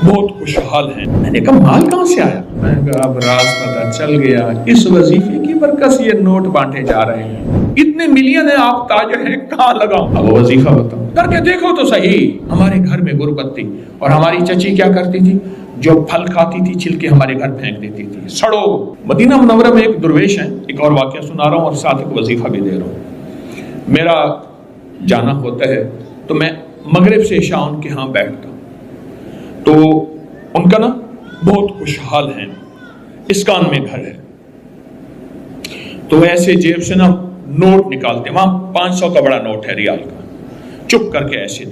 بہت خوشحال ہیں۔ میں نے کہا مال کہاں سے آیا؟ میں نے کہا اب راز پتہ چل گیا، اس وظیفے کی برکت سے یہ نوٹ بانٹے جا رہے ہیں، اتنے ملین ہیں، آپ تاجر ہیں، کہاں لگاؤں؟ اب وظیفہ بتاؤ، کر کے دیکھو تو صحیح۔ ہمارے گھر میں غربت تھی اور ہماری چچی کیا کرتی تھی؟ جو پھل کھاتی تھی چھلکے ہمارے گھر پھینک دیتی تھی، سڑو۔ مدینہ منورہ میں ایک درویش ہے، ایک اور واقعہ سنا رہا ہوں اور ساتھ ایک وظیفہ بھی دے رہا ہوں۔ میرا جانا ہوتا ہے تو میں مغرب سے عشاء ان کے ہاں بیٹھتا ہوں، تو ان کا نا بہت خوشحال ہیں، اسکان میں گھر ہے، تو ایسے جیب سے نا نوٹ نکالتے ہیں، وہاں 500 کا بڑا نوٹ ہے ریال کا، چپ کر کے ایسے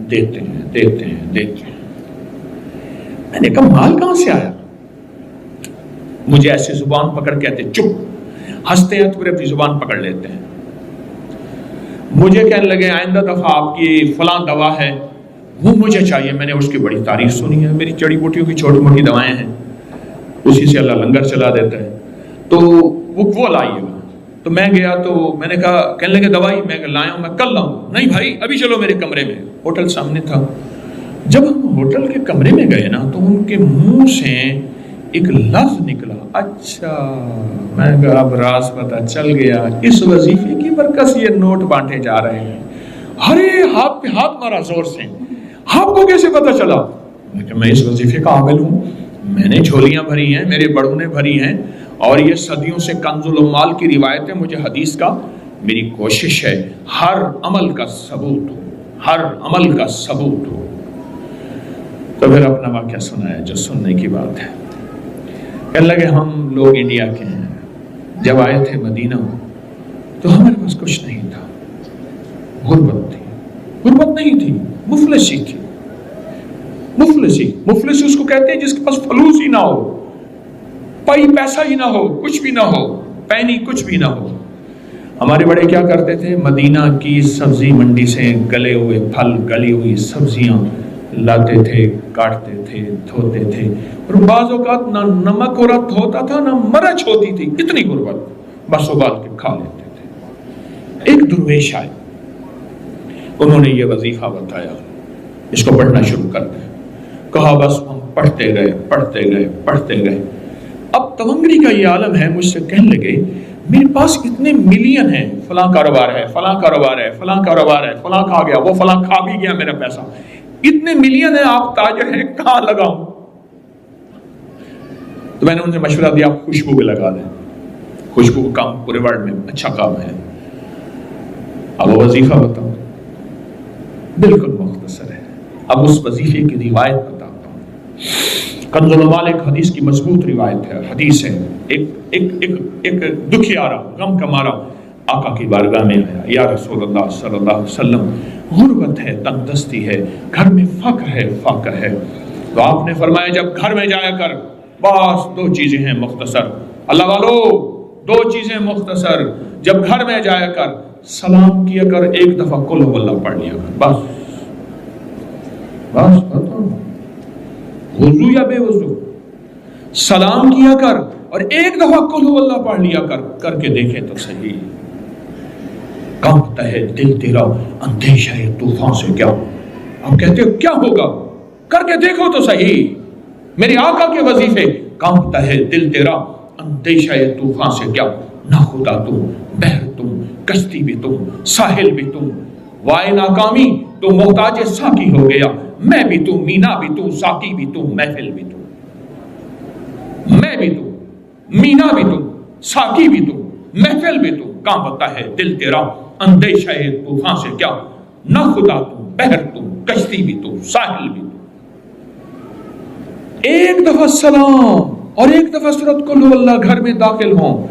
دیتے ہیں۔ میں نے کہا مال کہاں سے آیا؟ مجھے ایسے زبان پکڑ کہتے چپ، ہنستے ہیں تو پھر اپنی زبان پکڑ لیتے ہیں۔ مجھے کہنے لگے آئندہ دفعہ آپ کی فلاں دوا ہے وہ مجھے چاہیے۔ میں نے اس کی بڑی تعریف سنی ہے، میری جڑی بوٹیوں کی چھوٹی موٹی دوائیں ہیں، اسی سے اللہ لنگر چلا دیتا ہے، تو وہ لائیے گا۔ تو میں گیا تو میں نے کہا، کہنے لگے دوائی؟ میں لایا ہوں، میں کل لاؤں۔ نہیں بھائی ابھی چلو میرے کمرے میں، ہوٹل سامنے تھا۔ جب ہم ہوٹل کے کمرے میں گئے نا تو ان کے منہ سے ایک لفظ نکلا، اچھا۔ میں نے کہا اب راز پتہ چل گیا، اس وظیفے کی برکت سے یہ نوٹ بانٹے جا رہے ہیں۔ ارے ہاتھ پہ ہاتھ مارا زور سے، آپ کو کیسے پتہ چلا؟ میں اس وظیفے کا عامل ہوں، میں نے جھولیاں بھری ہیں، میرے بڑوں نے بھری ہیں، اور یہ صدیوں سے کنز العمال کی روایت ہے، مجھے حدیث کا، میری کوشش ہے ہر عمل کا ثبوت ہو، ہر عمل کا ثبوت ہو۔ تو پھر اپنا واقعہ سنایا جو سننے کی بات ہے۔ کہنے لگے ہم لوگ انڈیا کے ہیں، جب آئے تھے مدینہ تو ہمارے پاس کچھ نہیں تھا، غربت تھی، غربت نہیں تھی، مفلسی تھی۔ مفلسی اس کو کہتے ہیں جس کے پاس فلوس ہی نہ ہو، پائی پیسہ ہی نہ ہو، کچھ بھی نہ ہو، پینی کچھ بھی نہ ہو۔ ہمارے بڑے کیا کرتے تھے؟ مدینہ کی سبزی منڈی سے گلے ہوئے پھل، گلی ہوئی سبزیاں لاتے تھے، کاٹتے تھے، دھوتے تھے، اور بعض اوقات نہ نمک اور ہوتا تھا نہ مرچ ہوتی تھی، اتنی غربت، بس ابال کے کھا لیتے تھے۔ ایک درویش آئے، انہوں نے یہ وظیفہ بتایا، اس کو پڑھنا شروع کر دیں۔ کہا بس ہم پڑھتے گئے۔ اب تونگری کا یہ عالم ہے، مجھ سے کہنے لگے میرے پاس اتنے ملین ہیں، فلاں کاروبار ہے، فلاں کاروبار ہے، فلاں کاروبار ہے، فلاں کھا گیا، وہ فلاں کھا بھی گیا میرا پیسہ، اتنے ملین ہیں، آپ تاجر ہیں، کہاں لگاؤں؟ تو میں نے ان سے مشورہ دیا آپ خوشبو پہ لگا دیں، خوشبو کا کام پورے ورلڈ میں اچھا کام ہے۔ اب وہ وظیفہ بتاؤ، بالکل مختصر ہے، اب اس وظیفے کی روایت بتاتا ہوں۔ کنز العمال ایک حدیث کی مضبوط روایت ہے، حدیث ہے، ایک دکھیارا، غم کا مارا آقا کی بارگاہ میں آیا، یا رسول اللہ صلی اللہ علیہ وسلم، غربت ہے، تنگ دستی ہے، گھر میں فقر ہے۔ تو آپ نے فرمایا جب گھر میں جایا کر، بس 2 چیزیں ہیں مختصر، اللہ والو 2 چیزیں مختصر، جب گھر میں جایا کر سلام کیا کر، ایک دفعہ قل ہو اللہ پڑھ لیا کر، بس وضو یا بے وضو سلام کیا کر اور ایک دفعہ قل ہو اللہ پڑھ لیا کر کے دیکھیں تو صحیح، کانپتا ہے دل تیرا اندیشہ ہے طوفان سے کیا؟ آپ کہتے ہو کیا ہوگا؟ کر کے دیکھو تو صحیح، میرے آقا کے وظیفے، کانپتا ہے دل تیرا اندیشہ ہے طوفان سے کیا؟ نہ خدا تم، بحر تم، کشتی بھی تم، ساحل بھی تم، وائے ناکامی تو محتاج ساقی ہو گیا، میں بھی تم، مینا بھی تم، ساقی بھی تم، محفل بھی تم، میں بھی تم، مینا بھی تم، ساقی بھی تم، محفل بھی تم، کانپتا ہے دل تیرا اندیشہ ہے طوفان سے کیا؟ نہ خدا تم، بحر تم، کشتی بھی تم، ساحل بھی تم۔ ایک دفعہ سلام اور ایک دفعہ سورۃ قل ہو اللہ گھر میں داخل ہوں۔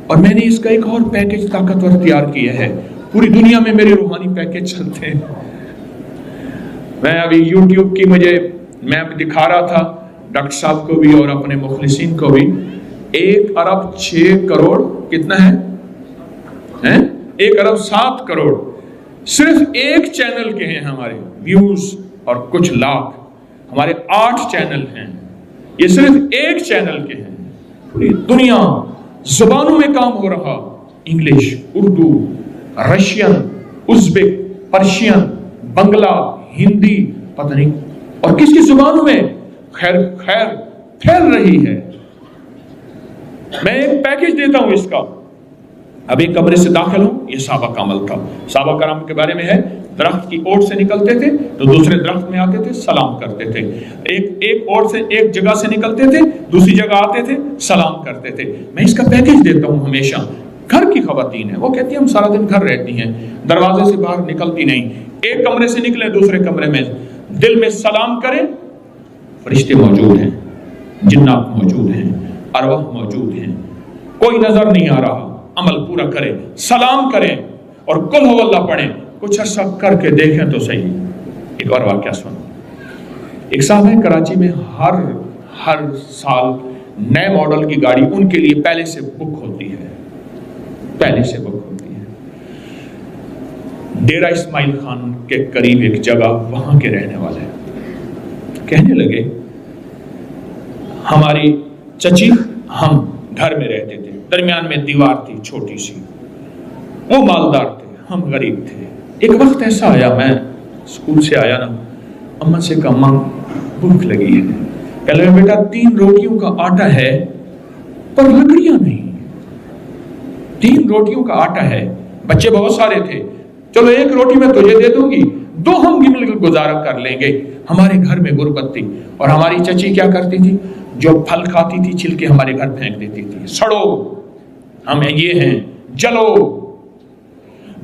اور میں نے اس کا ایک اور پیکج طاقتور تیار کیا ہے، پوری دنیا میں میرے روحانی پیکج چلتے ہیں۔ میں ابھی یوٹیوب کی میں دکھا رہا تھا ڈاکٹر صاحب کو بھی اور اپنے مخلصین کو بھی، 1 ارب 6 کروڑ کتنا ہے؟ 1 ارب 7 کروڑ صرف ایک چینل کے ہیں ہمارے ویوز، اور کچھ لاکھ، ہمارے 8 چینل ہیں، یہ صرف ایک چینل کے ہیں۔ پوری دنیا زبانوں میں کام ہو رہا، انگلش، اردو، رشین، ازبک، پرشین، بنگلہ، ہندی، پتہ نہیں اور کس کی زبانوں میں، خیر پھیل رہی ہے. میں ایک پیکج دیتا ہوں اس کا. اب ایک کمرے سے داخل ہوں, یہ صحابہ کا عمل تھا. صحابہ کرام کے بارے میں ہے, درخت کی اوٹ سے نکلتے تھے تو دوسرے درخت میں آتے تھے, سلام کرتے تھے. ایک اوٹ سے ایک جگہ سے نکلتے تھے, دوسری جگہ آتے تھے, سلام کرتے تھے. میں اس کا پیکج دیتا ہوں ہمیشہ. گھر کی خواتین ہیں, وہ کہتی ہیں ہم سارا دن گھر رہتی ہیں, دروازے سے باہر نکلتی نہیں. ایک کمرے سے نکلے دوسرے کمرے میں, دل میں سلام کریں, فرشتے موجود ہیں, جنات موجود ہیں, ارواح موجود ہیں, کوئی نظر نہیں آ رہا. عمل پورا کریں, سلام کریں اور قل ہو اللہ پڑھیں. کچھ عرصہ کر کے دیکھیں تو صحیح. ایک اور واقعہ سنو. ایک صاحب ہے کراچی میں, ہر سال نئے ماڈل کی گاڑی ان کے لیے پہلے سے بک ہوتی ہے. ڈیرہ اسماعیل خان کے قریب ایک جگہ, وہاں کے رہنے والے کہنے لگے ہماری چچی, ہم گھر میں رہتے تھے, درمیان میں دیوار تھی چھوٹی سی, وہ مالدار تھے, ہم غریب تھے. ایک وقت ایسا آیا, میں اسکول سے آیا نا, اماں سے کہا اماں بھوک لگی ہے. کہنے لگا بیٹا 3 روٹیوں کا آٹا ہے پر لکڑیاں نہیں. 3 روٹیوں کا آٹا ہے, بچے بہت سارے تھے, چلو 1 روٹی میں تجھے دے دوں گی, 2 ہم مل کر گزارا کر لیں گے. ہمارے گھر میں غربت تھی اور ہماری چچی کیا کرتی تھی, جو پھل کھاتی تھی چھلکے ہمارے گھر پھینک دیتی تھی. سڑو, ہم یہ ہیں, جلو.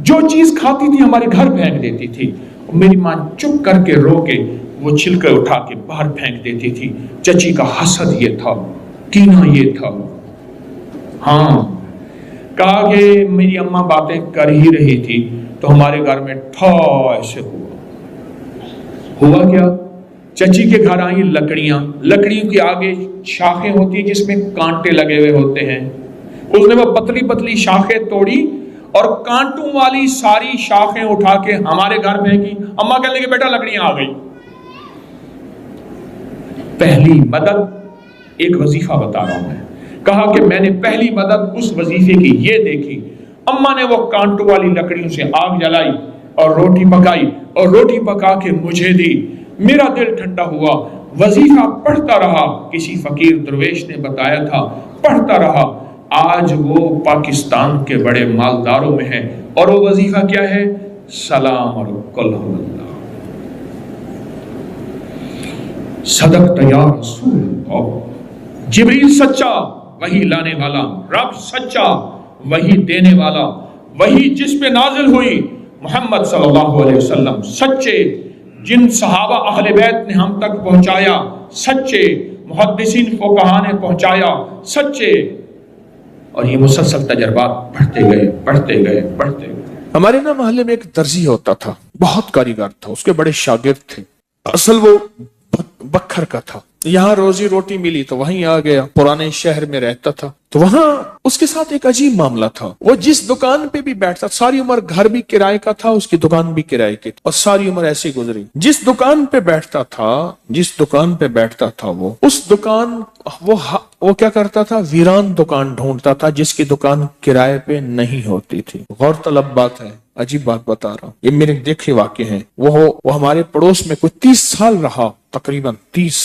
جو چیز کھاتی تھی ہمارے گھر پھینک دیتی تھی. میری ماں چپ کر کے رو کے وہ چھلکے اٹھا کے باہر پھینک دیتی تھی. چچی کا حسد یہ تھا, کینہ یہ تھا. ہاں, کہا کہ میری اماں باتیں کر ہی رہی تھی تو ہمارے گھر میں ٹھا ایسے ہوا کیا, چچی کے گھر آئی لکڑیوں کے آگے شاخیں ہوتی ہیں جس میں کانٹے لگے ہوئے ہوتے ہیں. اس نے وہ پتلی پتلی شاخیں توڑی اور کانٹوں والی ساری شاخیں اٹھا کے ہمارے گھر پھینکی. اماں کہنے لگے بیٹا لکڑیاں آ گئی. پہلی مدد, ایک وظیفہ بتا رہا ہوں میں, کہا کہ میں نے پہلی مدد اس وظیفے کی یہ دیکھی, اماں نے وہ کانٹوں والی لکڑیوں سے آگ جلائی اور روٹی پکائی اور روٹی پکا کے مجھے دی. میرا دل ٹھنڈا ہوا, وظیفہ پڑھتا رہا. کسی فقیر درویش نے بتایا تھا, پڑھتا رہا. آج وہ پاکستان کے بڑے مالداروں میں ہے اور وہ وظیفہ کیا ہے, سلام اور قل ہو اللہ. صدقت یا رسول اللہ. جبریل سچا, وہی لانے والا. رب سچا, وہی دینے والا. وہی جس پہ نازل ہوئی محمد صلی اللہ علیہ وسلم سچے. جن صحابہ اہل بیت نے ہم تک پہنچایا سچے. محدثین فقہاء نے پہنچایا سچے. اور یہ مسلسل تجربات بڑھتے گئے. ہمارے نا محلے میں ایک درزی ہوتا تھا, بہت کاریگر تھا, اس کے بڑے شاگرد تھے. اصل وہ بکھر کا تھا. یہاں روزی روٹی ملی تو وہیں آ گیا. پرانے شہر میں رہتا تھا تو وہاں اس کے ساتھ ایک عجیب معاملہ تھا. وہ جس دکان پہ بھی بیٹھتا, ساری عمر گھر بھی کرائے کا تھا, اس کی دکان بھی کرائے کی تھی, اور ساری عمر ایسی گزری. جس دکان پہ بیٹھتا تھا وہ اس دکان وہ کیا کرتا تھا, ویران دکان ڈھونڈتا تھا جس کی دکان کرائے پہ نہیں ہوتی تھی. غور طلب بات ہے, عجیب بات بتا رہا ہوں, یہ میرے دیکھے واقع ہیں. وہ ہمارے پڑوس میں کوئی 30 سال رہا, تقریباً 30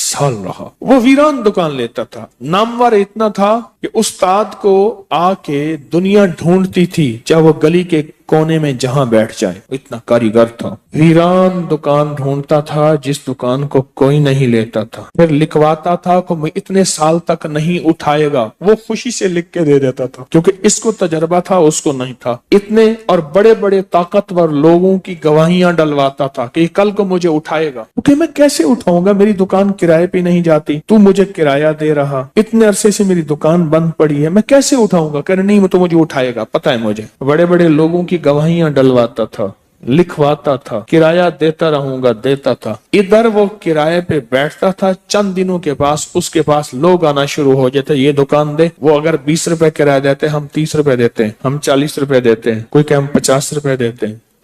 سال رہا. وہ ویران دکان لیتا تھا. نامور اتنا تھا کہ استاد کو آ کے دنیا ڈھونڈتی تھی, چاہے وہ گلی کے کونے میں جہاں بیٹھ جائے. اتنا کاریگر تھا. ویران دکان ڈھونڈتا تھا جس دکان کو کوئی نہیں لیتا تھا. پھر لکھواتا تھا کہ میں اتنے سال تک نہیں اٹھائے گا. وہ خوشی سے لکھ کے دے دیتا تھا کیونکہ اس کو تجربہ تھا, اس کو نہیں تھا. اتنے اور بڑے بڑے طاقتور لوگوں کی گواہیاں ڈلواتا تھا کہ کل کو مجھے اٹھائے گا. کہ میں کیسے اٹھاؤں گا, میری دکان کرائے پہ نہیں جاتی, تو مجھے کرایہ دے رہا, اتنے عرصے سے میری دکان بند پڑی ہے, میں کیسے اٹھاؤں گا. کہ نہیں تو مجھے اٹھائے گا, پتہ ہے مجھے. بڑے بڑے لوگوں کی گواہیاں ڈلواتا تھا, لکھواتا تھا, کرایہ دیتا رہوں گا, دیتا تھا. ادھر وہ کرائے پہ بیٹھتا تھا. چند دنوں کے پاس اس کے پاس لوگ آنا شروع ہو جاتے, یہ دکان دے. وہ اگر 20 روپے کرایہ دیتے, ہم 30 روپے دیتے ہیں, ہم 40 روپے دیتے ہیں, کوئی کہ ہم 50 روپے دیتے ہیں.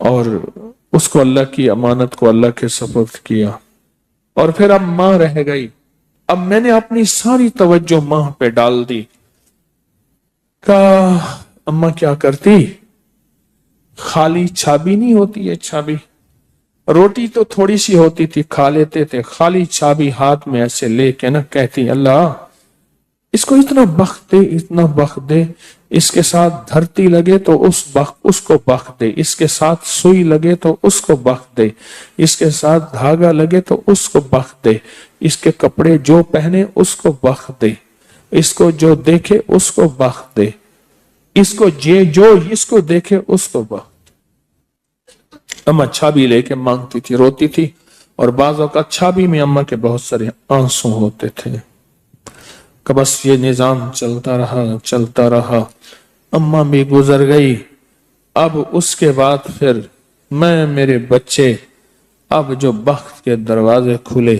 اور اس کو اللہ کی امانت کو اللہ کے سپرد کیا، اور پھر اب ماں رہ گئی۔ اب میں نے اپنی ساری توجہ ماں پہ ڈال دی۔ کہا اماں کیا کرتی، خالی چھابی نہیں ہوتی ہے، چھابی روٹی تو تھوڑی سی ہوتی تھی کھا لیتے تھے، خالی چھابی ہاتھ میں ایسے لے کے نا کہتی اللہ اس کو اتنا بخت دے، اتنا بخت دے، اس کے ساتھ دھرتی لگے تو اس کو بخت دے، اس کے ساتھ سوئی لگے تو اس کو بخت دے، اس کے ساتھ دھاگا لگے تو اس کو بخت دے، اس کے کپڑے جو پہنے اس کو بخت دے، اس کو جو دیکھے اس کو بخت دے، اس کو جو اس کو دیکھے اس کو بخت۔ اماں چھابی لے کے مانگتی تھی، روتی تھی، اور بعض اوقات چھابی میں اماں کے بہت سارے آنسو ہوتے تھے۔ کہ بس یہ نظام چلتا رہا، اماں بھی گزر گئی۔ اب اس کے بعد پھر میں، میرے بچے، اب جو بخت کے دروازے کھلے،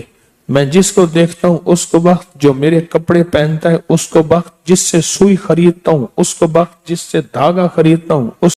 میں جس کو دیکھتا ہوں اس کو بخت، جو میرے کپڑے پہنتا ہے اس کو بخت، جس سے سوئی خریدتا ہوں اس کو بخت، جس سے دھاگا خریدتا ہوں اس